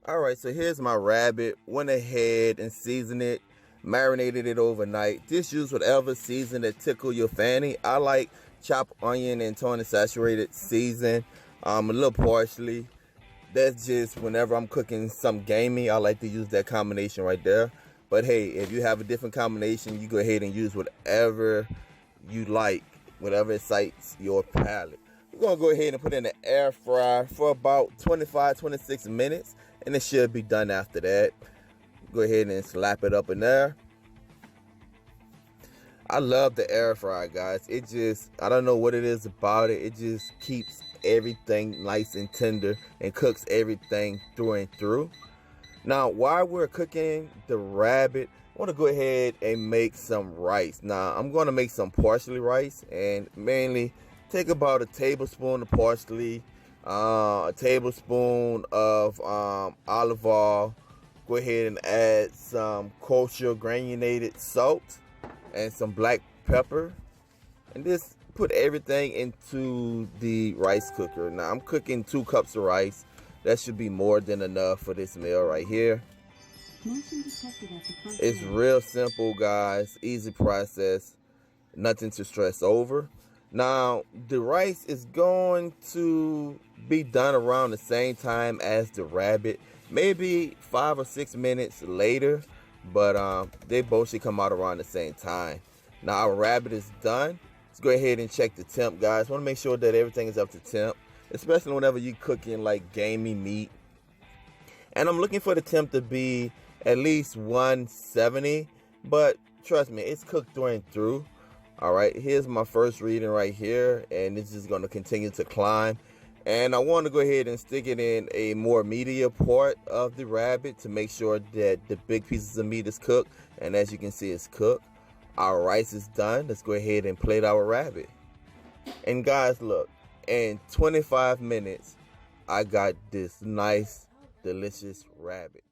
Alright, so here's my rabbit. Went ahead and seasoned it, marinated it overnight. Just use whatever season that tickle your fanny. I like chopped onion and tony saturated season, a little parsley. That's just whenever I'm cooking some gamey, I like to use that combination right there. But hey, if you have a different combination, you go ahead and use whatever you like, whatever excites your palate. We're gonna go ahead and put it in the air fryer for about 25-26 minutes, and it should be done after that. Go ahead and slap it up in there. I love the air fryer, guys. It just, I don't know what it is about it. It just keeps everything nice and tender and cooks everything through and through. Now, while we're cooking the rabbit, I want to go ahead and make some rice. Now, I'm going to make some parsley rice, and mainly take about a tablespoon of parsley, a tablespoon of olive oil. Go ahead and add some kosher granulated salt and some black pepper, and just put everything into the rice cooker. Now, I'm cooking 2 cups of rice. That should be more than enough for this meal right here. It's real simple, guys. Easy process. Nothing to stress over. Now, the rice is going to be done around the same time as the rabbit. Maybe 5 or 6 minutes later. But they both should come out around the same time. Now, our rabbit is done. Let's go ahead and check the temp, guys. Want to make sure that everything is up to temp, especially whenever you're cooking like gamey meat. And I'm looking for the temp to be at least 170, but trust me, it's cooked through and through. All right, here's my first reading right here, and it's just going to continue to climb. And I want to go ahead and stick it in a more meatier part of the rabbit to make sure that the big pieces of meat is cooked. And as you can see, it's cooked. Our rice is done. Let's go ahead and plate our rabbit. And guys, look, in 25 minutes, I got this nice, delicious rabbit.